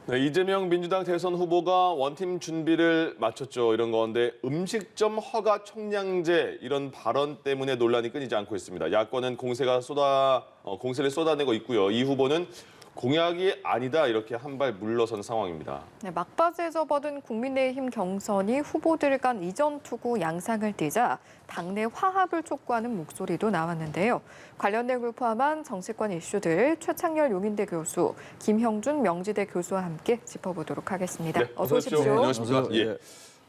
네, 이재명 민주당 대선 후보가 원팀 준비를 마쳤죠. 이런 건데 음식점 허가 총량제 이런 발언 때문에 논란이 끊이지 않고 있습니다. 야권은 공세를 쏟아내고 있고요. 이 후보는 공약이 아니다 이렇게 한 발 물러선 상황입니다. 네, 막바지에 접어든 국민의힘 경선이 후보들 간 이전 투구 양상을 띠자 당내 화합을 촉구하는 목소리도 나왔는데요. 관련 내용을 포함한 정치권 이슈들 최창렬 용인대 교수, 김형준 명지대 교수와 함께 짚어보도록 하겠습니다. 네, 어서 오십시오. 안녕하십니까. 예.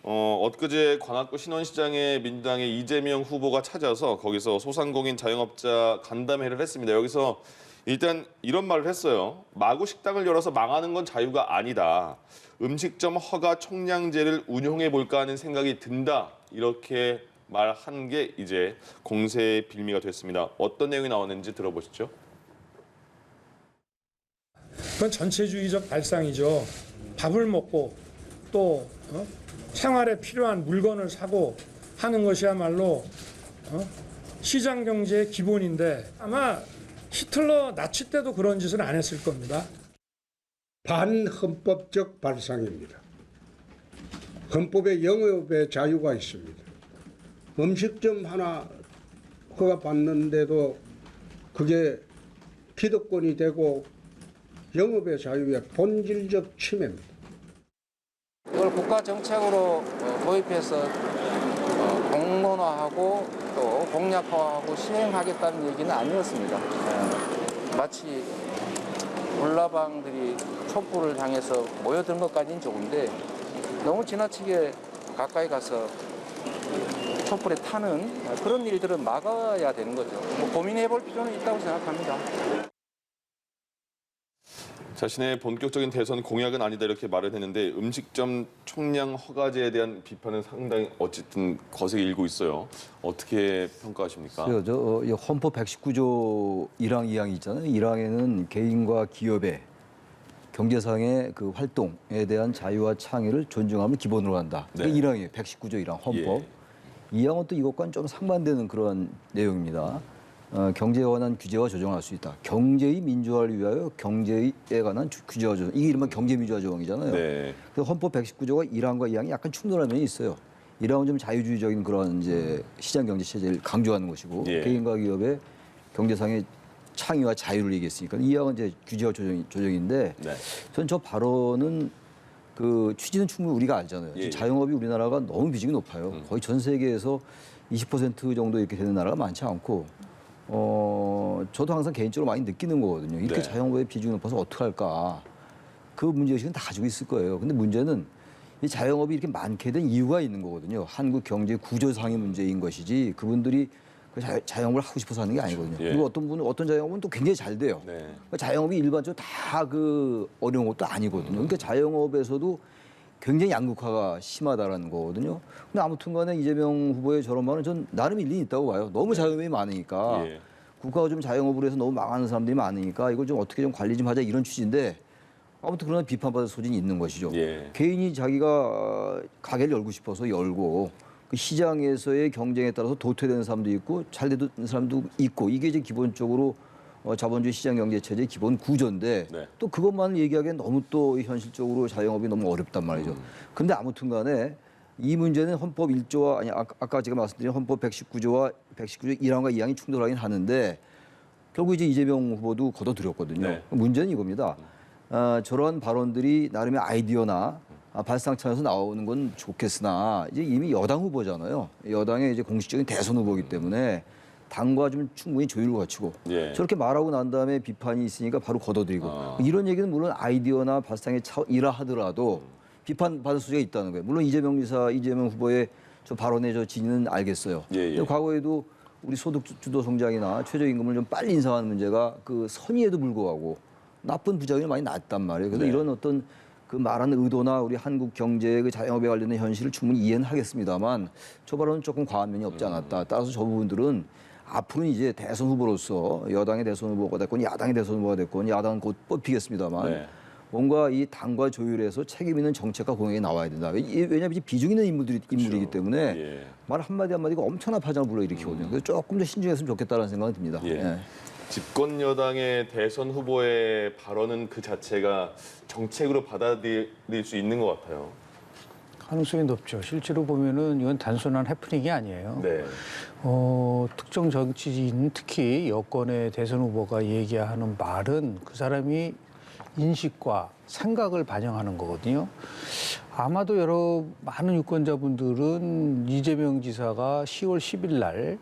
엊그제 관악구 신원시장에 민주당의 이재명 후보가 찾아서 거기서 소상공인 자영업자 간담회를 했습니다. 여기서 일단 이런 말을 했어요. 마구 식당을 열어서 망하는 건 자유가 아니다. 음식점 허가 총량제를 운용해 볼까 하는 생각이 든다. 이렇게 말한 게 이제 공세의 빌미가 됐습니다. 어떤 내용이 나왔는지 들어보시죠. 그건 전체주의적 발상이죠. 밥을 먹고 또 생활에 필요한 물건을 사고 하는 것이야말로 시장 경제의 기본인데 아마 히틀러 나치 때도 그런 짓을 안 했을 겁니다. 반헌법적 발상입니다. 헌법에 영업의 자유가 있습니다. 음식점 하나 허가받는데도 그게 기득권이 되고 영업의 자유의 본질적 침해입니다. 이걸 국가 정책으로 도입해서 공론화하고 또 공약화하고 시행하겠다는 얘기는 아니었습니다. 마치 불나방들이 촛불을 향해서 모여든 것까지는 좋은데 너무 지나치게 가까이 가서 촛불에 타는 그런 일들은 막아야 되는 거죠. 고민해 볼 필요는 있다고 생각합니다. 자신의 본격적인 대선 공약은 아니다 이렇게 말을 했는데 음식점 총량 허가제에 대한 비판은 상당히 어쨌든 거세게 일고 있어요. 어떻게 평가하십니까? 이 헌법 119조 1항 2항이 있잖아요. 1항에는 개인과 기업의 경제상의 그 활동에 대한 자유와 창의를 존중함을 기본으로 한다. 네. 그게 1항이에요. 119조 1항 헌법. 예. 2항은 또 이것과는 좀 상반되는 그런 내용입니다. 경제에 관한 규제와 조정할 수 있다. 경제의 민주화를 위하여 경제에 관한 규제와 조정. 이게 이른바 경제민주화 조항이잖아요. 네. 그래서 헌법 119조가 1항과 2항이 약간 충돌하는 면이 있어요. 1항은 좀 자유주의적인 그런 이제 시장 경제 체제를 강조하는 것이고 예. 개인과 기업의 경제상의 창의와 자유를 얘기했으니까 2항은 이제 규제와 조정인데 네. 저는 저 발언은 그 취지는 충분히 우리가 알잖아요. 예. 자영업이 우리나라가 너무 비중이 높아요. 거의 전 세계에서 20% 정도 이렇게 되는 나라가 많지 않고 저도 항상 개인적으로 많이 느끼는 거거든요. 이렇게 네. 자영업의 비중이 높아서 어떡할까. 그 문제의식은 다 가지고 있을 거예요. 근데 문제는 이 자영업이 이렇게 많게 된 이유가 있는 거거든요. 한국 경제 구조상의 문제인 것이지 그분들이 그 자영업을 하고 싶어서 하는 게 아니거든요. 예. 그리고 어떤 자영업은 또 굉장히 잘 돼요. 네. 그러니까 자영업이 일반적으로 다 그 어려운 것도 아니거든요. 그러니까 자영업에서도 굉장히 양극화가 심하다라는 거거든요. 근데 아무튼 간에 이재명 후보의 저런 말은 전 나름 일리 있다고 봐요. 너무 자영업이 많으니까 예. 국가가 좀 자영업으로 해서 너무 망하는 사람들이 많으니까 이걸 좀 어떻게 좀 관리 좀 하자 이런 취지인데 아무튼 그러나 비판받을 소진이 있는 것이죠. 예. 개인이 자기가 가게를 열고 싶어서 열고 그 시장에서의 경쟁에 따라서 도태되는 사람도 있고 잘 되는 사람도 있고 이게 이제 기본적으로 자본주의 시장 경제 체제의 기본 구조인데 네. 또 그것만 얘기하기엔 너무 또 현실적으로 자영업이 너무 어렵단 말이죠. 근데 아무튼 간에 이 문제는 헌법 1조와 아니 아까 제가 말씀드린 헌법 119조와 119조 1항과 2항이 충돌하긴 하는데 결국 이제 이재명 후보도 걷어들였거든요. 네. 문제는 이겁니다. 저러한 발언들이 나름의 아이디어나 발상창에서 나오는 건 좋겠으나 이제 이미 여당 후보잖아요. 여당의 이제 공식적인 대선 후보이기 때문에 당과 좀 충분히 조율을 갖추고 예. 저렇게 말하고 난 다음에 비판이 있으니까 바로 걷어들이고 이런 얘기는 물론 아이디어나 발상의 차이라 하더라도 비판받을 수가 있다는 거예요. 물론 이재명 후보의 저 발언의 저 진위는 알겠어요. 예, 예. 근데 과거에도 우리 소득 주도 성장이나 최저임금을 좀 빨리 인상하는 문제가 그 선의에도 불구하고 나쁜 부작용이 많이 났단 말이에요. 그래서 네. 이런 어떤 그 말하는 의도나 우리 한국 경제의 그 자영업에 관련된 현실을 충분히 이해는 하겠습니다만 저 발언은 조금 과한 면이 없지 않았다. 따라서 저 부분들은 앞으로는 이제 대선 후보로서 여당의 대선 후보가 됐건 야당의 대선 후보가 됐건 야당은 곧 뽑히겠습니다만 네. 뭔가 이 당과 조율해서 책임 있는 정책과 공약이 나와야 된다. 왜냐하면 이제 비중 있는 인물이기 때문에 예. 말 한마디 한마디가 엄청난 파장을 불러일으키거든요. 그래서 조금 더 신중했으면 좋겠다는 생각이 듭니다. 예. 예. 집권 여당의 대선 후보의 발언은 그 자체가 정책으로 받아들일 수 있는 것 같아요. 가능성이 높죠. 실제로 보면은 이건 단순한 해프닝이 아니에요. 네. 특정 정치인, 특히 여권의 대선 후보가 얘기하는 말은 그 사람이 인식과 생각을 반영하는 거거든요. 아마도 많은 유권자분들은 이재명 지사가 10월 10일 날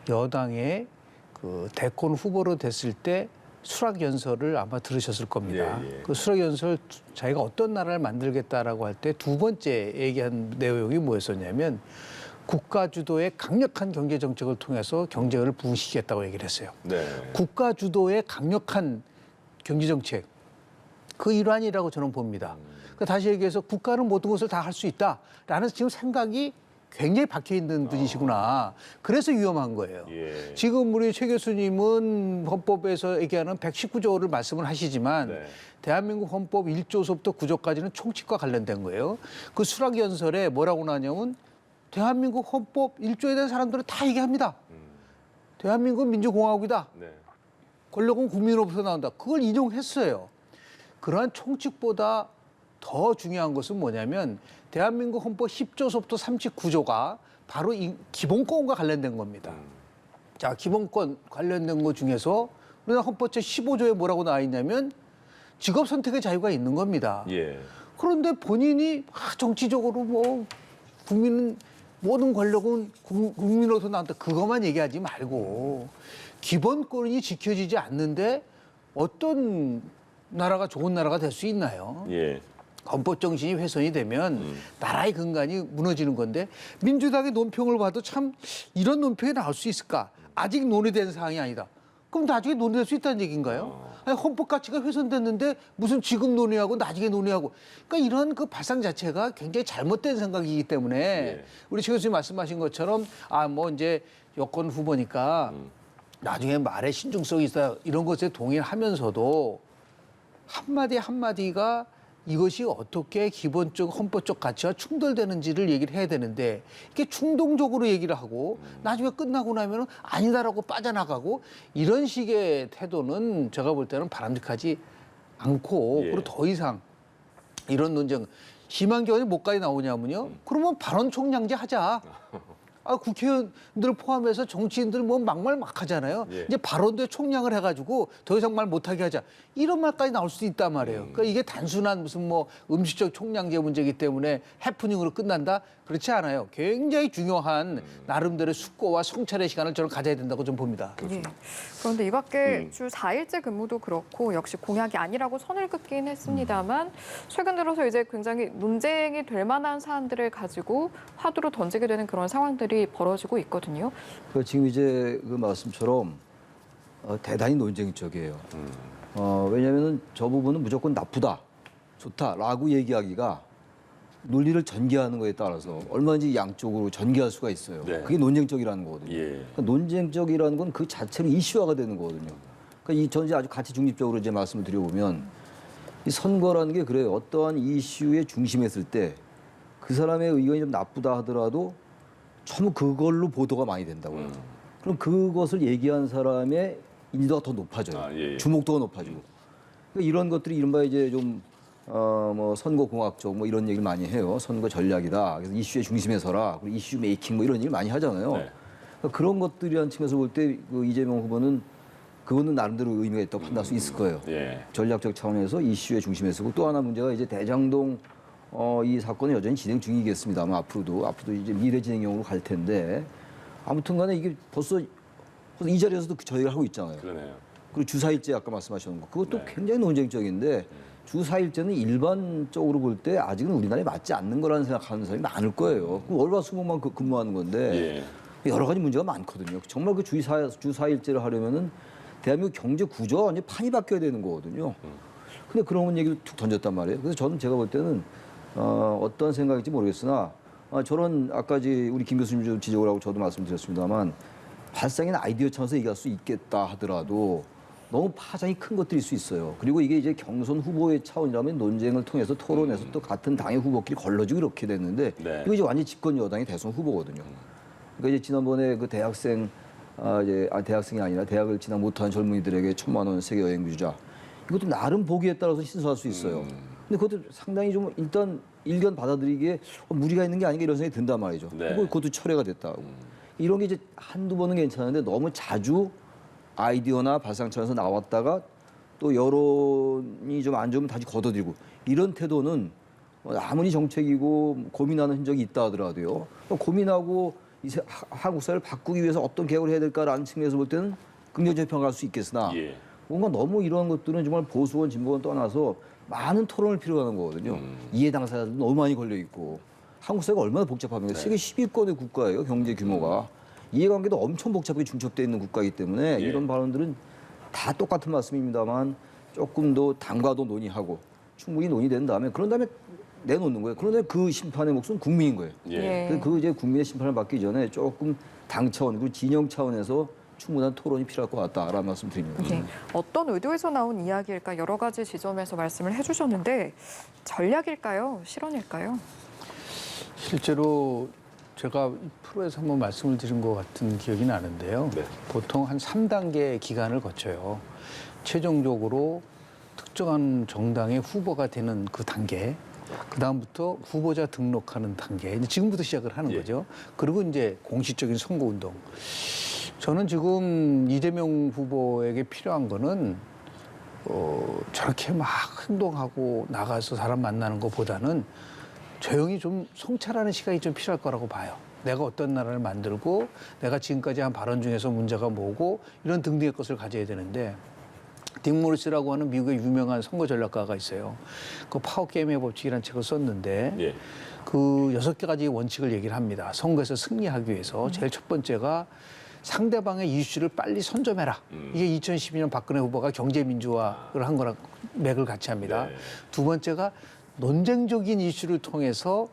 여당의 그 대권 후보로 됐을 때 수락연설을 아마 들으셨을 겁니다. 예, 예. 그 수락연설 자기가 어떤 나라를 만들겠다라고 할 때 두 번째 얘기한 내용이 뭐였었냐면 국가 주도의 강력한 경제 정책을 통해서 경제를 부흥시키겠다고 얘기를 했어요. 네. 국가 주도의 강력한 경제 정책 그 일환이라고 저는 봅니다. 그러니까 다시 얘기해서 국가는 모든 것을 다 할 수 있다라는 지금 생각이 굉장히 박혀 있는 분이시구나. 그래서 위험한 거예요. 예. 지금 우리 최 교수님은 헌법에서 얘기하는 119조를 말씀을 하시지만 네. 대한민국 헌법 1조서부터 9조까지는 총칙과 관련된 거예요. 그 수락연설에 뭐라고 나냐면 대한민국 헌법 1조에 대한 사람들은 다 얘기합니다. 대한민국은 민주공화국이다. 네. 권력은 국민으로부터 나온다. 그걸 인용했어요. 그러한 총칙보다 더 중요한 것은 뭐냐면 대한민국 헌법 10조서부터 39조가 바로 이 기본권과 관련된 겁니다. 자, 기본권 관련된 것 중에서 우리나라 헌법 제15조에 뭐라고 나와 있냐면 직업 선택의 자유가 있는 겁니다. 예. 그런데 본인이 정치적으로 뭐 국민은 모든 권력은 국민으로부터 나온다. 그것만 얘기하지 말고 기본권이 지켜지지 않는데 어떤 나라가 좋은 나라가 될 수 있나요? 예. 헌법 정신이 훼손이 되면 나라의 근간이 무너지는 건데 민주당의 논평을 봐도 참 이런 논평이 나올 수 있을까? 아직 논의된 사항이 아니다. 그럼 나중에 논의될 수 있다는 얘기인가요? 아니, 헌법 가치가 훼손됐는데 무슨 지금 논의하고 나중에 논의하고 그러니까 이런 그 발상 자체가 굉장히 잘못된 생각이기 때문에 예. 우리 최 교수님 말씀하신 것처럼 뭐 이제 여권 후보니까 나중에 말에 신중성이 있다 이런 것에 동의하면서도 한마디 한마디가 이것이 어떻게 기본적 헌법적 가치와 충돌되는지를 얘기를 해야 되는데 이게 충동적으로 얘기를 하고 나중에 끝나고 나면 아니다라고 빠져나가고 이런 식의 태도는 제가 볼 때는 바람직하지 않고 예. 그리고 더 이상 이런 논쟁 심한 경우에 뭐까지 나오냐면요. 그러면 발언 총량제 하자. 국회의원들 포함해서 정치인들 뭐 막말 막 하잖아요. 예. 이제 발언도에 총량을 해가지고 더 이상 말 못하게 하자. 이런 말까지 나올 수도 있단 말이에요. 그러니까 이게 단순한 무슨 뭐 음식적 총량제 문제이기 때문에 해프닝으로 끝난다? 그렇지 않아요. 굉장히 중요한 나름대로의 숙고와 성찰의 시간을 저는 가져야 된다고 좀 봅니다. 예. 그런데 이 밖에 주 4일제 근무도 그렇고 역시 공약이 아니라고 선을 긋긴 했습니다만 최근 들어서 이제 굉장히 논쟁이 될 만한 사안들을 가지고 화두로 던지게 되는 그런 상황들이 벌어지고 있거든요. 지금 이제 그 말씀처럼 대단히 논쟁적이에요. 왜냐하면 저 부분은 무조건 나쁘다, 좋다라고 얘기하기가 논리를 전개하는 거에 따라서 얼마든지 양쪽으로 전개할 수가 있어요. 네. 그게 논쟁적이라는 거거든요. 예. 그러니까 논쟁적이라는 건 그 자체로 이슈화가 되는 거거든요. 그러니까 저는 이제 아주 가치 중립적으로 이제 말씀을 드려보면 이 선거라는 게 그래요. 어떠한 이슈의 중심에 있을 때 그 사람의 의견이 좀 나쁘다 하더라도 전부 그걸로 보도가 많이 된다고요. 그럼 그것을 얘기한 사람의 인지도가 더 높아져요. 예. 주목도가 높아지고. 그러니까 이런 것들이 이른바 이제 좀 뭐 선거공학적 뭐 이런 얘기를 많이 해요. 선거 전략이다. 그래서 이슈의 중심에 서라. 그리고 이슈 메이킹 뭐 이런 얘기를 많이 하잖아요. 네. 그러니까 그런 것들이라는 측면에서 볼 때 그 이재명 후보는 그거는 나름대로 의미가 있다고 판단할 수 있을 거예요. 예. 전략적 차원에서 이슈의 중심에 서고 또 하나 문제가 이제 대장동 이 사건은 여전히 진행 중이겠습니다만 앞으로도 이제 미래 진행형으로 갈 텐데 아무튼간에 이게 벌써 이 자리에서도 저희가 하고 있잖아요. 그러네요. 그리고 주 4일제 아까 말씀하셨는 거 그것도 네. 굉장히 논쟁적인데 주 4일제는 일반적으로 볼 때 아직은 우리나라에 맞지 않는 거라는 생각하는 사람이 많을 거예요. 그럼 월화수목만 근무하는 건데 예. 여러 가지 문제가 많거든요. 정말 그 주 4일제를 하려면은 대한민국 경제 구조가 완전히 판이 바뀌어야 되는 거거든요. 근데 그런 얘기를 툭 던졌단 말이에요. 그래서 저는 제가 볼 때는 어떤 생각일지 모르겠으나 저런 아까 우리 김 교수님 좀 지적을 하고 저도 말씀드렸습니다만 발상이나 아이디어 차원에서 얘기할 수 있겠다 하더라도 너무 파장이 큰 것들일 수 있어요. 그리고 이게 이제 경선 후보의 차원이라면 논쟁을 통해서 토론해서 또 같은 당의 후보끼리 걸러지고 이렇게 됐는데 네. 이거 이제 완전히 집권 여당의 대선 후보거든요. 그러니까 이제 지난번에 그 대학생 대학생이 아니라 대학을 진학 못한 젊은이들에게 1,000만 원 세계 여행 주자. 이것도 나름 보기에 따라서 신선할 수 있어요. 근데 그것도 상당히 좀 일단 일견 받아들이기에 무리가 있는 게 아닌가 이런 생각이 든단 말이죠. 네. 그것도 철회가 됐다고. 이런 게 이제 한두 번은 괜찮은데 너무 자주 아이디어나 발상 차원에서 나왔다가 또 여론이 좀 안 좋으면 다시 걷어들이고 이런 태도는 아무리 정책이고 고민하는 흔적이 있다 하더라도요. 고민하고 한국 사회를 바꾸기 위해서 어떤 개혁을 해야 될까라는 측면에서 볼 때는 긍정적인 평가할 수 있겠으나 예. 뭔가 너무 이런 것들은 정말 보수원 진보원 떠나서 많은 토론을 필요로 하는 거거든요. 이해 당사자도 너무 많이 걸려 있고 한국 사회가 얼마나 복잡합니까? 세계 10위권의 국가예요. 경제 규모가. 이해관계도 엄청 복잡하게 중첩되어 있는 국가이기 때문에 예. 이런 발언들은 다 똑같은 말씀입니다만 조금 더 당과도 논의하고 충분히 논의된 다음에 그런 다음에 내놓는 거예요. 그런데 그 심판의 몫은 국민인 거예요. 예. 그래서 그 이제 국민의 심판을 받기 전에 조금 당 차원 그리고 진영 차원에서 충분한 토론이 필요할 것 같다라는 말씀 드립니다. 네. 어떤 의도에서 나온 이야기일까 여러 가지 지점에서 말씀을 해주셨는데 전략일까요? 실언일까요? 실제로 제가 이 프로에서 한번 말씀을 드린 것 같은 기억이 나는데요. 네. 보통 한 3단계 기간을 거쳐요. 최종적으로 특정한 정당의 후보가 되는 그 단계, 그 다음부터 후보자 등록하는 단계, 이제 지금부터 시작을 하는 예. 거죠. 그리고 이제 공식적인 선거운동. 저는 지금 이재명 후보에게 필요한 거는 저렇게 막 행동하고 나가서 사람 만나는 것보다는 조용히 좀 성찰하는 시간이 좀 필요할 거라고 봐요. 내가 어떤 나라를 만들고 내가 지금까지 한 발언 중에서 문제가 뭐고 이런 등등의 것을 가져야 되는데 딕 모리스라고 하는 미국의 유명한 선거 전략가가 있어요. 그 파워게임의 법칙이라는 책을 썼는데 예. 그 6가지 원칙을 얘기를 합니다. 선거에서 승리하기 위해서 제일 첫 번째가 상대방의 이슈를 빨리 선점해라. 이게 2012년 박근혜 후보가 경제민주화를 한 거랑 맥을 같이 합니다. 네. 두 번째가 논쟁적인 이슈를 통해서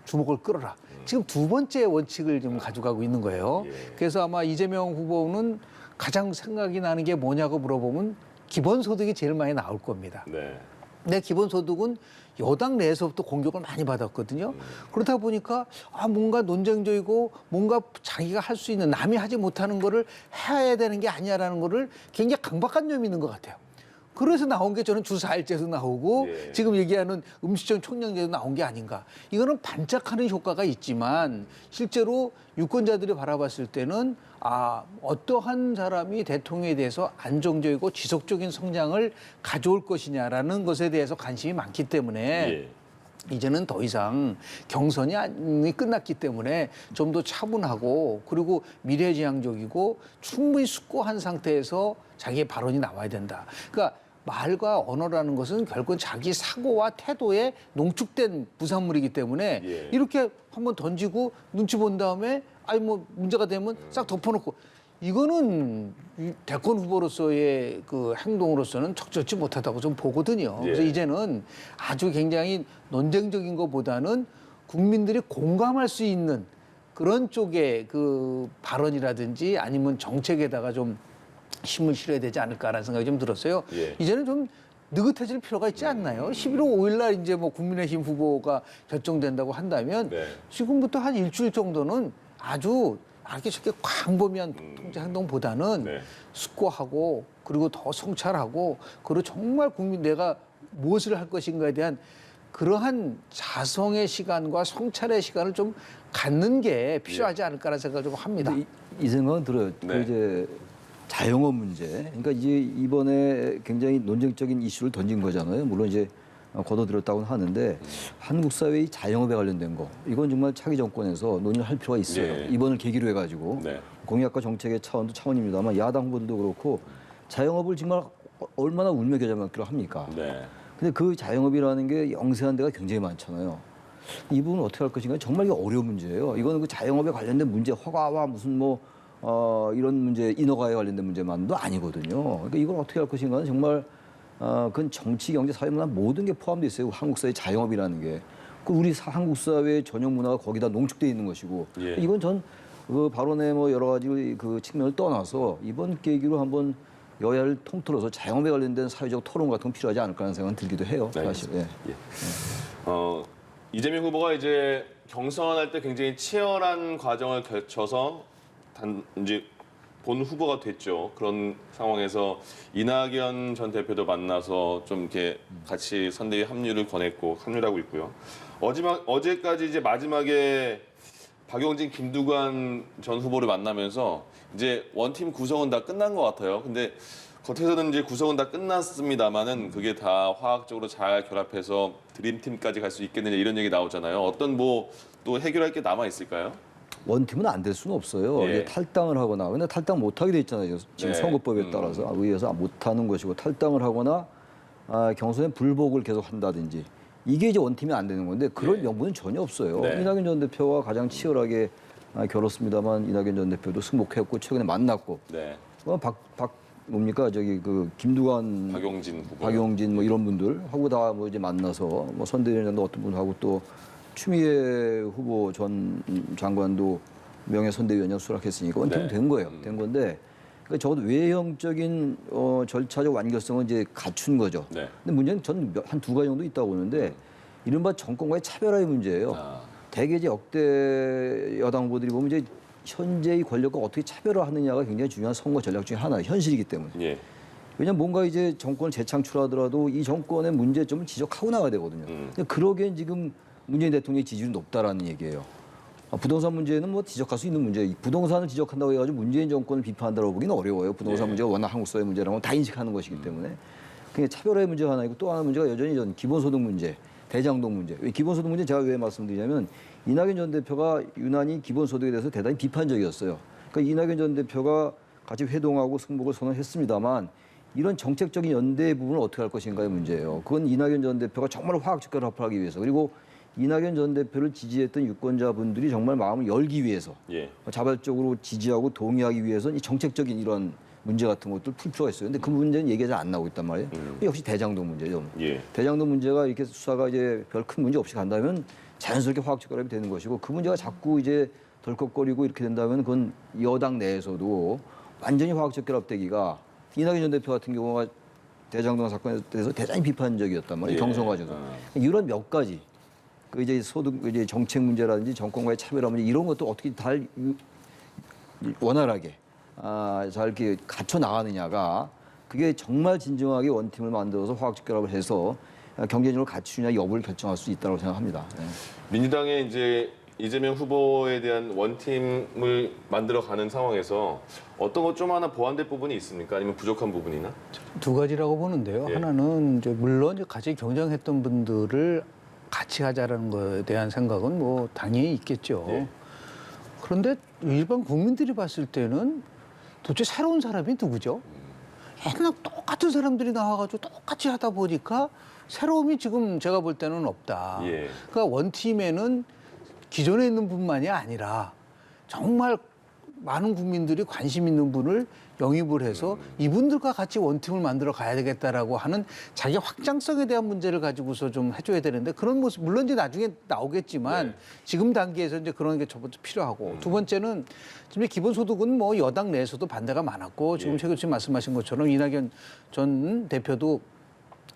주목을 끌어라. 지금 두 번째 원칙을 좀 가져가고 있는 거예요. 그래서 아마 이재명 후보는 가장 생각이 나는 게 뭐냐고 물어보면 기본소득이 제일 많이 나올 겁니다. 네. 근데 기본소득은 여당 내에서부터 공격을 많이 받았거든요. 그러다 보니까 뭔가 논쟁적이고 뭔가 자기가 할 수 있는 남이 하지 못하는 거를 해야 되는 게 아니야라는 거를 굉장히 강박한 점이 있는 것 같아요. 그래서 나온 게 저는 주 4일제도 나오고 예. 지금 얘기하는 음식점 총량제도 나온 게 아닌가. 이거는 반짝하는 효과가 있지만 실제로 유권자들이 바라봤을 때는 어떠한 사람이 대통령에 대해서 안정적이고 지속적인 성장을 가져올 것이냐라는 것에 대해서 관심이 많기 때문에 예. 이제는 더 이상 경선이 끝났기 때문에 좀 더 차분하고 그리고 미래지향적이고 충분히 숙고한 상태에서 자기의 발언이 나와야 된다. 그러니까 말과 언어라는 것은 결국은 자기 사고와 태도에 농축된 부산물이기 때문에 예. 이렇게 한번 던지고 눈치 본 다음에 문제가 되면 싹 덮어놓고 이거는 대권 후보로서의 그 행동으로서는 적절치 못하다고 좀 보거든요. 그래서 예. 이제는 아주 굉장히 논쟁적인 것보다는 국민들이 공감할 수 있는 그런 쪽의 그 발언이라든지 아니면 정책에다가 좀 힘을 실어야 되지 않을까라는 생각이 좀 들었어요. 예. 이제는 좀 느긋해질 필요가 있지 않나요? 11월 5일 날 이제 뭐 국민의힘 후보가 결정된다고 한다면 네. 지금부터 한 일주일 정도는 아주 이렇게 저렇게 광범위한 통제 행동보다는 네. 숙고하고 그리고 더 성찰하고 그리고 정말 내가 무엇을 할 것인가에 대한 그러한 자성의 시간과 성찰의 시간을 좀 갖는 게 필요하지 않을까라는 생각을 좀 합니다. 근데 이 생각은 들어요. 네. 그 이제 자영업 문제. 그러니까 이제 이번에 굉장히 논쟁적인 이슈를 던진 거잖아요. 물론 이제 걷어들였다고는 하는데 한국 사회의 자영업에 관련된 거 이건 정말 차기 정권에서 논의를 할 필요가 있어요. 예. 이번을 계기로 해가지고 네. 공약과 정책의 차원도 차원입니다만 야당 후보들도 그렇고 자영업을 정말 얼마나 울며 겨자 먹기로 합니까? 네. 근데 그 자영업이라는 게 영세한 데가 굉장히 많잖아요. 이 부분은 어떻게 할 것인가 정말 이게 어려운 문제예요. 이거는 그 자영업에 관련된 문제, 허가와 무슨 이런 문제, 인허가에 관련된 문제만도 아니거든요. 그러니까 이걸 어떻게 할 것인가는 정말 그건 정치, 경제, 사회, 문화 모든 게 포함되어 있어요. 한국 사회 자영업이라는 게. 그 우리 한국 사회의 전형 문화가 거기다 농축되어 있는 것이고 예. 이건 전 그 발언의 여러 가지 그 측면을 떠나서 이번 계기로 한번 여야를 통틀어서 자영업에 관련된 사회적 토론 같은 건 필요하지 않을까 하는 생각은 들기도 해요. 사실. 예. 이재명 후보가 이제 경선할 때 굉장히 치열한 과정을 거쳐서 이제 본 후보가 됐죠. 그런 상황에서 이낙연 전 대표도 만나서 좀 이렇게 같이 선대위 합류를 권했고 합류하고 있고요. 어제까지 이제 마지막에 박용진, 김두관 전 후보를 만나면서 이제 원팀 구성은 다 끝난 것 같아요. 근데 겉에서는 이제 구성은 다 끝났습니다만은 그게 다 화학적으로 잘 결합해서 드림팀까지 갈 수 있겠느냐 이런 얘기 나오잖아요. 어떤 뭐 또 해결할 게 남아 있을까요? 원팀은 안 될 수는 없어요. 예. 이게 탈당을 하거나, 근데 탈당 못하게 돼 있잖아요. 지금 네. 선거법에 따라서 의해서 못하는 것이고 탈당을 하거나 경선에 불복을 계속 한다든지 이게 이제 원팀이 안 되는 건데 그런 예. 명분은 전혀 없어요. 네. 이낙연 전 대표와 가장 치열하게 겨뤘습니다만 이낙연 전 대표도 승복했고 최근에 만났고 네. 뭡니까 저기 그 김두관, 박용진 후보. 박용진 뭐 이런 분들 하고 다 뭐 이제 만나서 뭐 선대위원장도 어떤 분하고 또 추미애 후보 전 장관도 명예 선대위원장 수락했으니까 원팀이 네. 된 거예요. 된 건데 그러니까 적어도 외형적인 절차적 완결성은 이제 갖춘 거죠. 네. 근데 문제는 저는 한 두 가지 정도 있다고 보는데 이른바 정권과의 차별화의 문제예요. 대개 이제 역대 여당 후보들이 보면 이제 현재의 권력과 어떻게 차별화하느냐가 굉장히 중요한 선거 전략 중에 하나예요. 현실이기 때문에. 예. 왜냐하면 뭔가 이제 정권을 재창출하더라도 이 정권의 문제점을 지적하고 나가야 되거든요. 근데 그러기엔 지금 문재인 대통령의 지지율이 높다라는 얘기예요. 부동산 문제는 뭐 지적할 수 있는 문제. 부동산을 지적한다고 해가지고 문재인 정권을 비판한다고 보기는 어려워요. 부동산 예. 문제가 워낙 한국 사회 문제라고 다 인식하는 것이기 때문에. 그게 차별화의 문제가 하나 있고 또 하나 문제가 여전히 전 기본소득 문제, 대장동 문제. 기본소득 문제 제가 왜 말씀드리냐면 이낙연 전 대표가 유난히 기본소득에 대해서 대단히 비판적이었어요. 그러니까 이낙연 전 대표가 같이 회동하고 승복을 선언했습니다만 이런 정책적인 연대 부분을 어떻게 할 것인가의 문제예요. 그건 이낙연 전 대표가 정말 화학적 결합을 하기 위해서 그리고 이낙연 전 대표를 지지했던 유권자분들이 정말 마음을 열기 위해서 예. 자발적으로 지지하고 동의하기 위해서는 이 정책적인 이런 문제 같은 것들 풀 필요가 있어요. 근데 그 문제는 얘기가 잘 안 나오고 있단 말이에요. 역시 대장동 문제죠. 예. 대장동 문제가 이렇게 수사가 이제 별 큰 문제 없이 간다면 자연스럽게 화학적 결합이 되는 것이고 그 문제가 자꾸 이제 덜컥거리고 이렇게 된다면 그건 여당 내에서도 완전히 화학적 결합되기가 이낙연 전 대표 같은 경우가 대장동 사건에 대해서 대단히 비판적이었단 말이에요. 예. 경선 과정에서. 이런 몇 가지 그 이제 소득 이제 정책 문제라든지 정권과의 차별화 문제 이런 것도 어떻게 잘 원활하게 잘 이렇게 갖춰 나가느냐가 그게 정말 진정하게 원팀을 만들어서 화학적 결합을 해서 경쟁력을 갖추느냐 여부를 결정할 수 있다고 생각합니다. 네. 민주당의 이제 이재명 후보에 대한 원팀을 만들어가는 상황에서 어떤 것 좀 하나 보완될 부분이 있습니까? 아니면 부족한 부분이나? 두 가지라고 보는데요. 예. 하나는 이제 물론 이제 같이 경쟁했던 분들을 같이 하자라는 것에 대한 생각은 뭐 당연히 있겠죠. 예. 그런데 일반 국민들이 봤을 때는 도대체 새로운 사람이 누구죠? 맨날 똑같은 사람들이 나와가지고 똑같이 하다 보니까 새로움이 지금 제가 볼 때는 없다. 예. 그러니까 원팀에는 기존에 있는 분만이 아니라 정말 많은 국민들이 관심 있는 분을 영입을 해서 이분들과 같이 원팀을 만들어 가야 되겠다라고 하는 자기 확장성에 대한 문제를 가지고서 좀 해줘야 되는데 그런 모습 물론 이제 나중에 나오겠지만 네. 지금 단계에서 이제 그런 게 첫 번째 필요하고 두 번째는 지금 기본소득은 뭐 여당 내에서도 반대가 많았고 지금 예. 최 교수님 말씀하신 것처럼 이낙연 전 대표도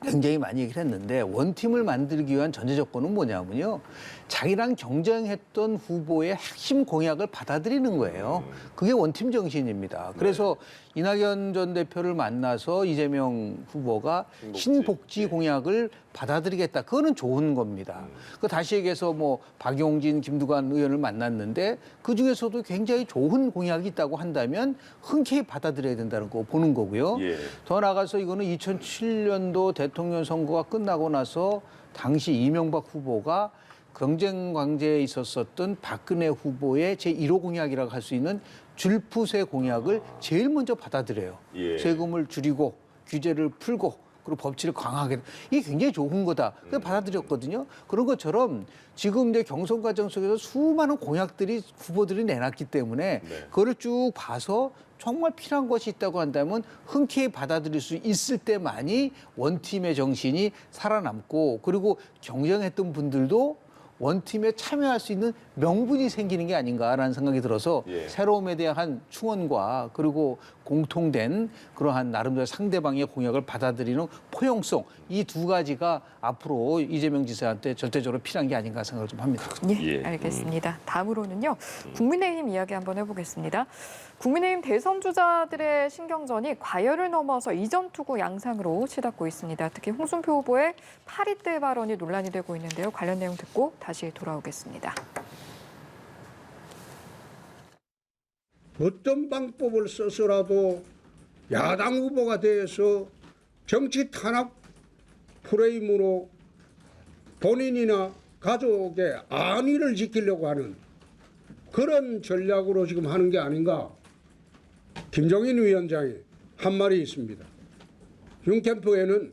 굉장히 많이 얘기를 했는데 원팀을 만들기 위한 전제 조건은 뭐냐면요. 자기랑 경쟁했던 후보의 핵심 공약을 받아들이는 거예요. 그게 원팀 정신입니다. 그래서 이낙연 전 대표를 만나서 이재명 후보가 신복지 공약을 받아들이겠다. 그거는 좋은 겁니다. 그 다시 얘기해서 뭐 박용진, 김두관 의원을 만났는데 그중에서도 굉장히 좋은 공약이 있다고 한다면 흔쾌히 받아들여야 된다는 거 보는 거고요. 예. 더 나아가서 이거는 2007년도 대통령 선거가 끝나고 나서 당시 이명박 후보가 경쟁 광제에 있었었던 박근혜 후보의 제1호 공약이라고 할 수 있는 줄푸세 공약을 제일 먼저 받아들여요. 예. 세금을 줄이고 규제를 풀고 그리고 법치를 강화하게 이게 굉장히 좋은 거다. 그래서 받아들였거든요. 그런 것처럼 지금 이제 경선 과정 속에서 수많은 공약들이 후보들이 내놨기 때문에 그거를 쭉 봐서 정말 필요한 것이 있다고 한다면 흔쾌히 받아들일 수 있을 때만이 원팀의 정신이 살아남고 그리고 경쟁했던 분들도 원팀에 참여할 수 있는 명분이 생기는 게 아닌가라는 생각이 들어서 예. 새로움에 대한 충원과 그리고 공통된 그러한 나름대로 상대방의 공약을 받아들이는 포용성 이 두 가지가 앞으로 이재명 지사한테 절대적으로 필요한 게 아닌가 생각을 좀 합니다. 예, 예. 알겠습니다. 다음으로는요. 국민의힘 이야기 한번 해보겠습니다. 국민의힘 대선 주자들의 신경전이 과열을 넘어서 이전 투구 양상으로 치닫고 있습니다. 특히 홍준표 후보의 파리떼 발언이 논란이 되고 있는데요. 관련 내용 듣고 다시 돌아오겠습니다. 어떤 방법을 써서라도 야당 후보가 돼서 정치 탄압 프레임으로 본인이나 가족의 안위를 지키려고 하는 그런 전략으로 지금 하는 게 아닌가. 김종인 위원장이 한 말이 있습니다. 윤캠프에는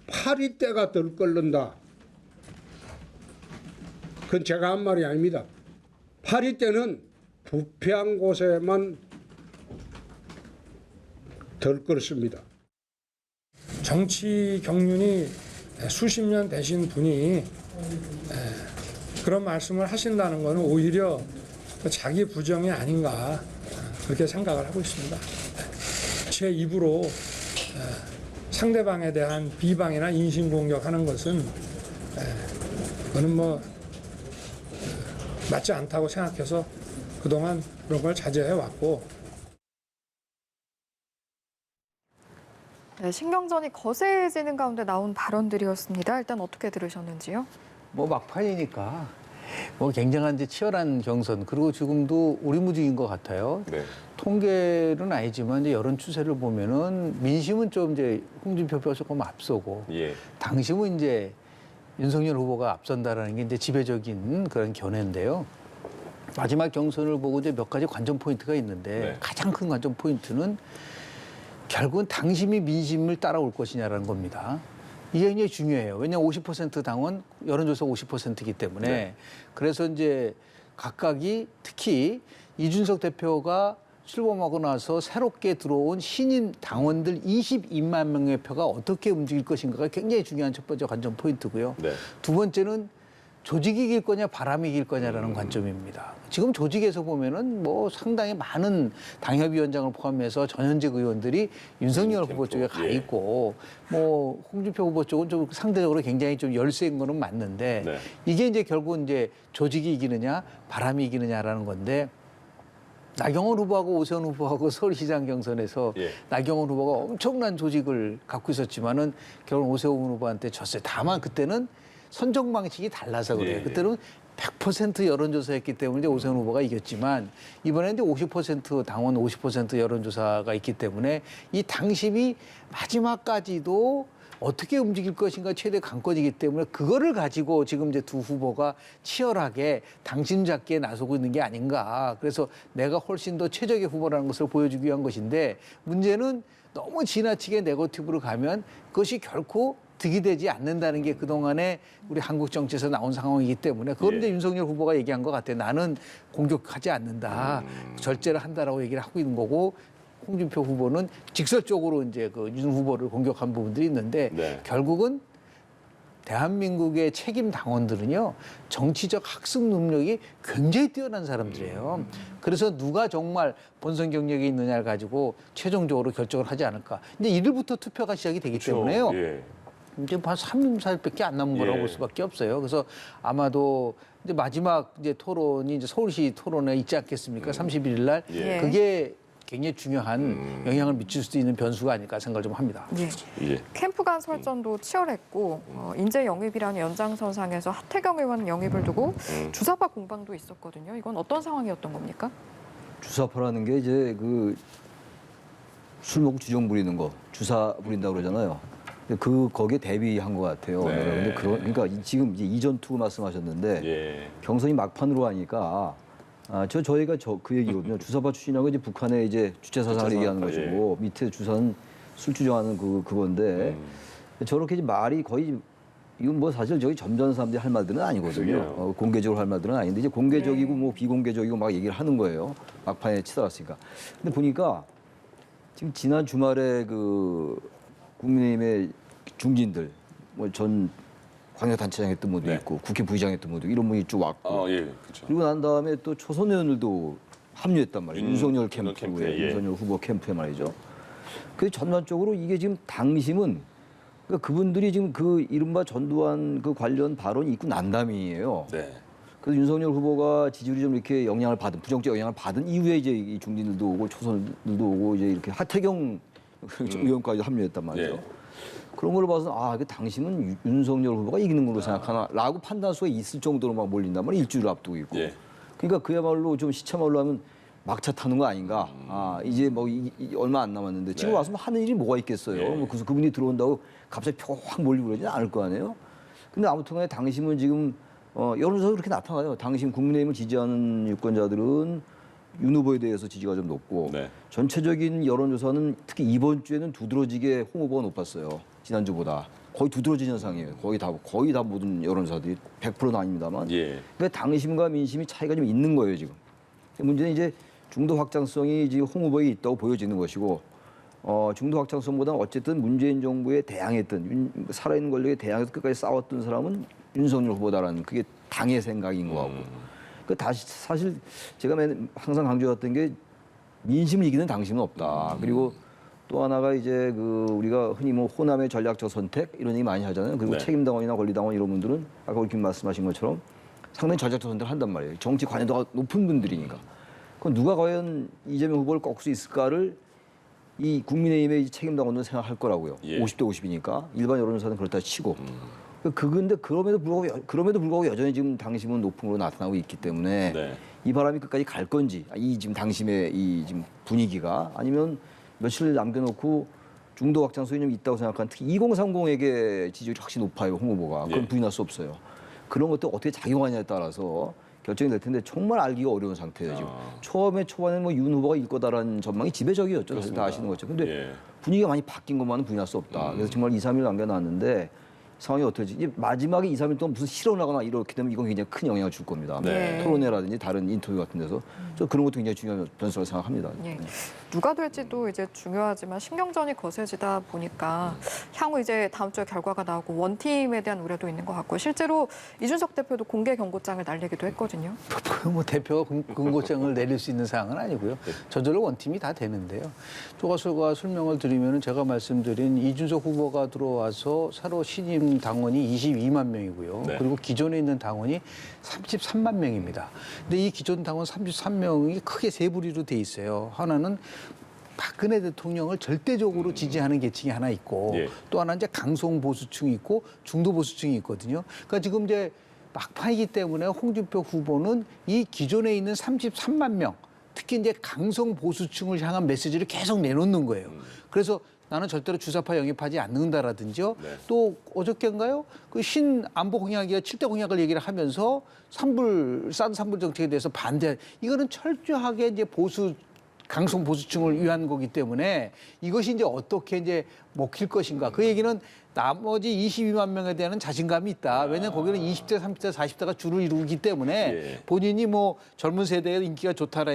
파리떼가 들끓는다. 그건 제가 한 말이 아닙니다. 파리떼는 부패한 곳에만 들끓습니다. 정치 경륜이 수십 년 되신 분이 그런 말씀을 하신다는 것은 오히려 자기 부정이 아닌가 그렇게 생각을 하고 있습니다. 제 입으로 상대방에 대한 비방이나 인신공격하는 것은 그거는 뭐 맞지 않다고 생각해서 그동안 그런 걸 자제해 왔고 네, 신경전이 거세지는 가운데 나온 발언들이었습니다. 일단 어떻게 들으셨는지요? 뭐 막판이니까 뭐 굉장한 이제 치열한 경선 그리고 지금도 오리무중인 것 같아요. 네. 통계는 아니지만 이제 여론 추세를 보면은 민심은 좀 이제 홍준표 표가 조금 앞서고 예. 당심은 이제 윤석열 후보가 앞선다라는 게 이제 지배적인 그런 견해인데요. 마지막 경선을 보고 이제 몇 가지 관전 포인트가 있는데 네. 가장 큰 관전 포인트는 결국은 당심이 민심을 따라올 것이냐라는 겁니다. 이게 굉장히 중요해요. 왜냐하면 50% 당원, 여론조사 50%이기 때문에. 네. 그래서 이제 각각이 특히 이준석 대표가 출범하고 나서 새롭게 들어온 신인 당원들 22만 명의 표가 어떻게 움직일 것인가가 굉장히 중요한 첫 번째 관전 포인트고요. 네. 두 번째는 조직이 이길 거냐 바람이 이길 거냐라는 관점입니다. 지금 조직에서 보면은 뭐 상당히 많은 당협위원장을 포함해서 전현직 의원들이 윤석열 후보 쪽에 가 예. 있고 뭐 홍준표 후보 쪽은 좀 상대적으로 굉장히 좀 열세인 거는 맞는데 네. 이게 이제 결국은 이제 조직이 이기느냐 바람이 이기느냐라는 건데 나경원 후보하고 오세훈 후보하고 서울시장 경선에서 예. 나경원 후보가 엄청난 조직을 갖고 있었지만은 결국 오세훈 후보한테 졌어요. 다만 그때는 선정 방식이 달라서 그래요. 예, 예. 그때는 100% 여론조사였기 때문에 이제 오세훈 후보가 이겼지만 이번에는 이제 50% 당원 50% 여론조사가 있기 때문에 이 당심이 마지막까지도 어떻게 움직일 것인가 최대 관건이기 때문에 그거를 가지고 지금 이제 두 후보가 치열하게 당심 잡기에 나서고 있는 게 아닌가. 그래서 내가 훨씬 더 최적의 후보라는 것을 보여주기 위한 것인데 문제는 너무 지나치게 네거티브로 가면 그것이 결코 득이 되지 않는다는 게 그동안에 우리 한국 정치에서 나온 상황이기 때문에 그걸 예. 이제 윤석열 후보가 얘기한 것 같아요. 나는 공격하지 않는다. 절제를 한다라고 얘기를 하고 있는 거고 홍준표 후보는 직설적으로 이제 그 윤 후보를 공격한 부분들이 있는데 네. 결국은 대한민국의 책임 당원들은요 정치적 학습 능력이 굉장히 뛰어난 사람들이에요. 그래서 누가 정말 본선 경력이 있느냐를 가지고 최종적으로 결정을 하지 않을까. 근데 1일부터 투표가 시작이 되기 때문에요. 예. 이제 한 3일, 4일밖에 안 남은 거라고 예. 볼 수밖에 없어요. 그래서 아마도 이제 마지막 이제 토론이 이제 서울시 토론에 있지 않겠습니까? 31일 날. 예. 그게 굉장히 중요한 영향을 미칠 수도 있는 변수가 아닐까 생각을 좀 합니다. 예. 예. 캠프 간 설전도 치열했고 인재 영입이라는 연장선상에서 하태경 의원 영입을 두고 주사파 공방도 있었거든요. 이건 어떤 상황이었던 겁니까? 주사파라는 게 이제 그 술 먹고 주정 부리는 거 주사 부린다고 그러잖아요. 근데 거기에 대비한 것 같아요. 네. 근데 그러니까 지금 이제 이전 투구 말씀하셨는데 예. 경선이 막판으로 하니까 저희가 그 얘기거든요. 주사파 출신이라고 이제 북한의 이제 주체 사상을 주체 얘기하는 사상, 것이고 밑에 주사는 술 주정하는 그건데 저렇게 이제 말이 거의 이건 뭐 사실 저기 점잖은 사람들이 할 말들은 아니거든요. 공개적으로 할 말들은 아닌데 이제 공개적이고 뭐 비공개적이고 막 얘기를 하는 거예요. 막판에 치달았으니까. 근데 보니까 지금 지난 주말에 그 국민의힘의 중진들 뭐 전 광역단체장 했던 분도 네. 있고 국회 부의장 했던 분도 이런 분이 쭉 왔고 예, 그렇죠. 그리고 난 다음에 또 초선 의원들도 합류했단 말이에요. 윤석열 캠프에 캠프에, 예. 윤석열 후보 캠프에 말이죠. 그 전반적으로 이게 지금 당심은 그러니까 그분들이 지금 그 이른바 전두환 그 관련 발언이 있고 난 다음이에요. 네. 그래서 윤석열 후보가 지지율이 좀 이렇게 영향을 받은 부정적 영향을 받은 이후에 이제 이 중진들도 오고 초선들도 오고 이제 이렇게 하태경 의원까지 합류했단 말이죠. 예. 그런 걸 봐서 아, 그 당심은 윤석열 후보가 이기는 걸로 생각하나라고 판단 수가 있을 정도로 막 몰린단 말이에요. 일주일 앞두고 있고. 예. 그러니까 그야말로 좀 시차말로 하면 막차 타는 거 아닌가. 아, 이제 뭐 얼마 안 남았는데 지금 네. 와서 뭐 하는 일이 뭐가 있겠어요. 예. 뭐 그래서 그분이 들어온다고 갑자기 표가 확 몰리고 그러지는 않을 거 아니에요. 근데 아무튼 간에 당심은 지금 여론조사도 그렇게 나타나요. 당심 국민의힘을 지지하는 유권자들은 윤 후보에 대해서 지지가 좀 높고 네. 전체적인 전체적인 여론조사는 특히 이번 주에는 두드러지게 홍 후보가 높았어요. 지난주보다. 거의 두드러진 현상이에요. 거의 다 모든 여론조사들이 100%는 아닙니다만. 예. 그러니까 당심과 민심이 차이가 좀 있는 거예요, 지금. 문제는 이제 중도 확장성이 지금 홍 후보에 있다고 보여지는 것이고 중도 확장성보다는 어쨌든 문재인 정부에 대항했던 살아있는 권력에 대항해서 끝까지 싸웠던 사람은 윤석열 후보다라는 그게 당의 생각인 거하고. 그 다시 사실 제가 항상 강조했던 게 민심을 이기는 당심은 없다. 그리고 또 하나가 이제 그 우리가 흔히 뭐 호남의 전략적 선택 이런 얘기 많이 하잖아요. 그리고 네. 책임당원이나 권리당원 이런 분들은 아까 우리 말씀하신 것처럼 상당히 전략적 선택을 한단 말이에요. 정치 관여도가 높은 분들이니까. 그럼 누가 과연 이재명 후보를 꺾을 수 있을까를 이 국민의힘의 책임당원은 생각할 거라고요. 예. 50대 50이니까 일반 여론조사는 그렇다 치고. 근데 그럼에도 불구하고 여전히 지금 당심은 높은 걸로 나타나고 있기 때문에 네. 이 바람이 끝까지 갈 건지 이 지금 당심의 이 지금 분위기가 아니면 며칠 남겨놓고 중도 확장성이 좀 있다고 생각하는 특히 2030에게 지지율이 확실히 높아요 홍 후보가. 그건 예. 부인할 수 없어요. 그런 것도 어떻게 작용하냐에 따라서 결정이 될 텐데 정말 알기가 어려운 상태예요 지금. 초반에 뭐 윤 후보가 이길 거다라는 전망이 지배적이었죠. 사실 다 아시는 거죠. 근데 예. 분위기가 많이 바뀐 것만은 부인할 수 없다. 그래서 정말 2, 3일 남겨놨는데 상황이 어떨지 이제 마지막에 2, 3일 동안 무슨 실언을 하거나 이렇게 되면 이건 굉장히 큰 영향을 줄 겁니다. 네. 토론회라든지 다른 인터뷰 같은 데서 저 그런 것도 굉장히 중요한 변수라고 생각합니다. 예. 누가 될지도 이제 중요하지만 신경전이 거세지다 보니까 향후 이제 다음 주에 결과가 나오고 원팀에 대한 우려도 있는 것 같고 실제로 이준석 대표도 공개 경고장을 날리기도 했거든요. 뭐 대표가 경고장을 내릴 수 있는 사항은 아니고요. 저절로 원팀이 다 되는데요. 조가술과 설명을 드리면 제가 말씀드린 이준석 후보가 들어와서 새로 신임 당원이 22만 명이고요. 네. 그리고 기존에 있는 당원이 33만 명입니다. 근데 이 기존 당원 33명이 크게 세 부류로 돼 있어요. 하나는 박근혜 대통령을 절대적으로 지지하는 계층이 하나 있고 예. 또 하나 이제 강성 보수층이 있고 중도 보수층이 있거든요. 그러니까 지금 이제 막판이기 때문에 홍준표 후보는 이 기존에 있는 33만 명, 특히 이제 강성 보수층을 향한 메시지를 계속 내놓는 거예요. 그래서 나는 절대로 주사파 영입하지 않는다라든지요. 네. 또 어저께인가요? 그 신안보 공약이야 7대 공약을 얘기를 하면서 싼 산불 정책에 대해서 반대. 이거는 철저하게 이제 강성 보수층을 위한 거기 때문에 이것이 이제 어떻게 이제 먹힐 것인가. 그 얘기는 나머지 22만 명에 대한 자신감이 있다. 왜냐하면 거기는 20대, 30대, 40대가 주를 이루기 때문에 예. 본인이 뭐 젊은 세대의 인기가 좋다라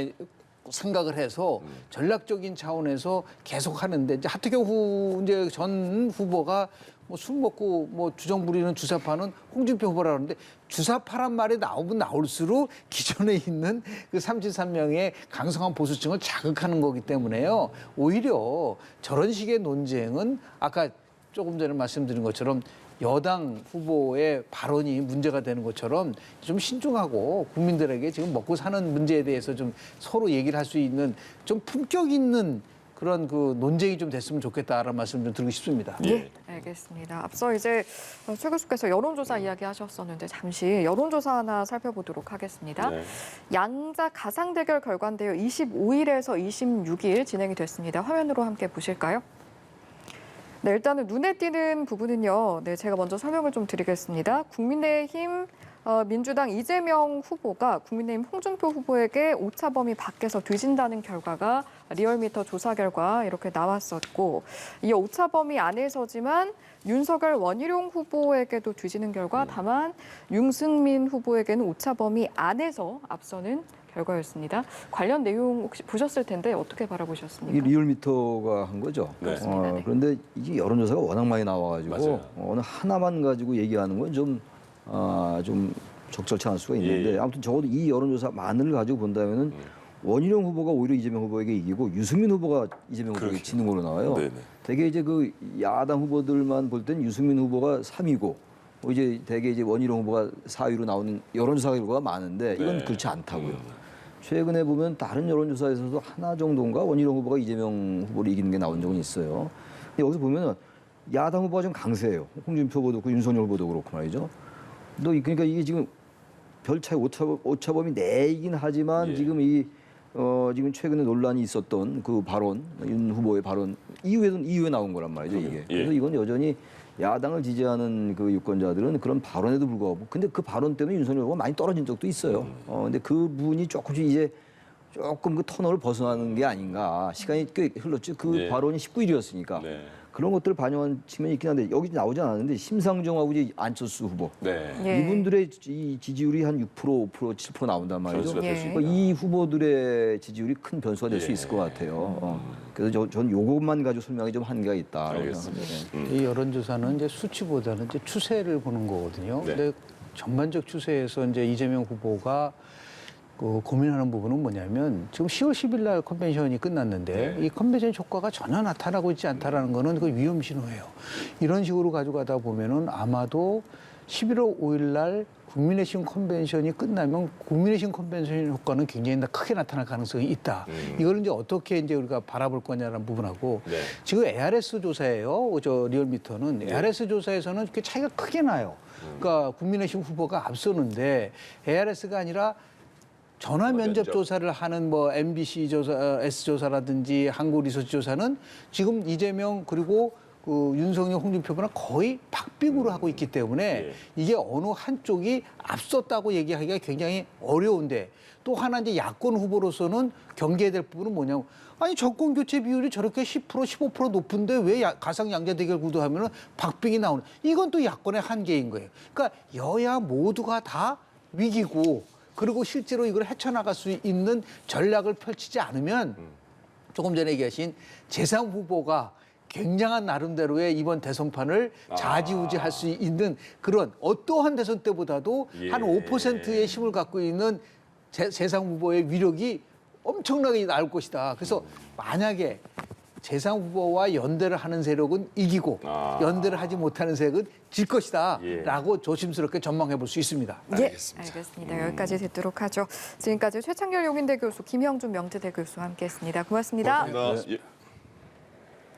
생각을 해서 전략적인 차원에서 계속 하는데 이제 하태경 이제 전 후보가 뭐 술 먹고 뭐 주정 부리는 주사파는 홍준표 후보라 그러는데 주사파란 말이 나오면 나올수록 기존에 있는 그 33명의 강성한 보수층을 자극하는 거기 때문에요. 오히려 저런 식의 논쟁은 아까 조금 전에 말씀드린 것처럼 여당 후보의 발언이 문제가 되는 것처럼 좀 신중하고 국민들에게 지금 먹고 사는 문제에 대해서 좀 서로 얘기를 할 수 있는 좀 품격 있는 그런 그 논쟁이 좀 됐으면 좋겠다라는 말씀 좀 드리고 싶습니다. 예. 알겠습니다. 앞서 이제 최 교수께서 여론조사 이야기하셨었는데 잠시 여론조사 하나 살펴보도록 하겠습니다. 네. 양자 가상 대결 결과인데요. 25일에서 26일 진행이 됐습니다. 화면으로 함께 보실까요? 네, 일단은 눈에 띄는 부분은요. 네, 제가 먼저 설명을 좀 드리겠습니다. 국민의힘 민주당 이재명 후보가 국민의힘 홍준표 후보에게 오차범위 밖에서 뒤진다는 결과가 리얼미터 조사 결과 이렇게 나왔었고, 이 오차범위 안에서지만 윤석열 원희룡 후보에게도 뒤지는 결과, 다만 윤승민 후보에게는 오차범위 안에서 앞서는 결과였습니다. 관련 내용 혹시 보셨을 텐데 어떻게 바라보셨습니까? 이 리얼미터가 한 거죠. 네. 그런데 이게 여론조사가 워낙 많이 나와가지고 맞아요. 어느 하나만 가지고 얘기하는 건 좀 적절치 않을 수가 있는데 예. 아무튼 적어도 이 여론조사만을 가지고 본다면은 원희룡 후보가 오히려 이재명 후보에게 이기고 유승민 후보가 이재명 후보에게 그렇게. 지는 걸로 나와요. 네네. 되게 이제 그 야당 후보들만 볼 땐 유승민 후보가 3위고 이제 되게 이제 원희룡 후보가 4위로 나오는 여론조사 결과가 많은데 이건 네. 그렇지 않다고요. 최근에 보면 다른 여론조사에서도 하나 정도인가 원희룡 후보가 이재명 후보를 이기는 게 나온 적은 있어요. 근데 여기서 보면은 야당 후보가 좀 강세예요. 홍준표 후보도 그렇고 윤석열 후보도 그렇고 말이죠. 그러니까 이게 지금 별 차이 오차범위 내이긴 하지만 예. 지금 지금 최근에 논란이 있었던 그 발언, 윤 후보의 발언 이후에 나온 거란 말이죠, 이게. 예. 그래서 이건 여전히 야당을 지지하는 그 유권자들은 그런 발언에도 불구하고, 근데 그 발언 때문에 윤석열 후보가 많이 떨어진 적도 있어요. 근데 그 분이 조금씩 이제 조금 그 터널을 벗어나는 게 아닌가. 시간이 꽤 흘렀죠. 그 네. 발언이 19일이었으니까. 네. 그런 것들을 반영한 측면이 있긴 한데 여기 나오지 않았는데 심상정하고 이제 안철수 후보. 네. 예. 이분들의 이 지지율이 한 6%, 5%, 7% 나온단 말이죠. 변수가 될 수 예. 있다. 이 후보들의 지지율이 큰 변수가 될 수 예. 있을 것 같아요. 그래서 전 요것만 가지고 설명하기 좀 한계가 있다. 알겠습니다. 이 여론조사는 이제 수치보다는 이제 추세를 보는 거거든요. 네. 근데 전반적 추세에서 이제 이재명 후보가 그 고민하는 부분은 뭐냐면 지금 10월 10일 날 컨벤션이 끝났는데 네. 이 컨벤션 효과가 전혀 나타나고 있지 않다라는 거는 그 위험 신호예요. 이런 식으로 가져가다 보면은 아마도 11월 5일 날 국민의힘 컨벤션이 끝나면 국민의힘 컨벤션 효과는 굉장히 크게 나타날 가능성이 있다. 이걸 이제 어떻게 이제 우리가 바라볼 거냐라는 부분하고 네. 지금 ARS 조사예요. 저 리얼미터는 ARS 조사에서는 그 차이가 크게 나요. 그러니까 국민의힘 후보가 앞서는데 ARS가 아니라 전화 면접 조사를 하는 뭐 MBC 조사, S 조사라든지 한국 리서치 조사는 지금 이재명 그리고 그 윤석열, 홍준표가 거의 박빙으로 하고 있기 때문에 예. 이게 어느 한쪽이 앞섰다고 얘기하기가 굉장히 어려운데 또 하나 이제 야권 후보로서는 경계해야 될 부분은 뭐냐고. 아니 정권 교체 비율이 저렇게 10% 15% 높은데 왜 가상 양자 대결 구도하면은 박빙이 나오는? 이건 또 야권의 한계인 거예요. 그러니까 여야 모두가 다 위기고 그리고 실제로 이걸 헤쳐나갈 수 있는 전략을 펼치지 않으면 조금 전에 얘기하신 재상 후보가 굉장한 나름대로의 이번 대선판을 좌지우지할 수 있는 그런 어떠한 대선 때보다도 예. 한 5%의 힘을 갖고 있는 재상 후보의 위력이 엄청나게 나올 것이다. 그래서 만약에 재상 후보와 연대를 하는 세력은 이기고 연대를 하지 못하는 세력은 질 것이다. 예. 라고 조심스럽게 전망해 볼 수 있습니다. 예, 알겠습니다. 알겠습니다. 여기까지 듣도록 하죠. 지금까지 최창렬 용인대 교수, 김형준 명지대 교수와 함께했습니다. 고맙습니다. 고맙습니다. 예.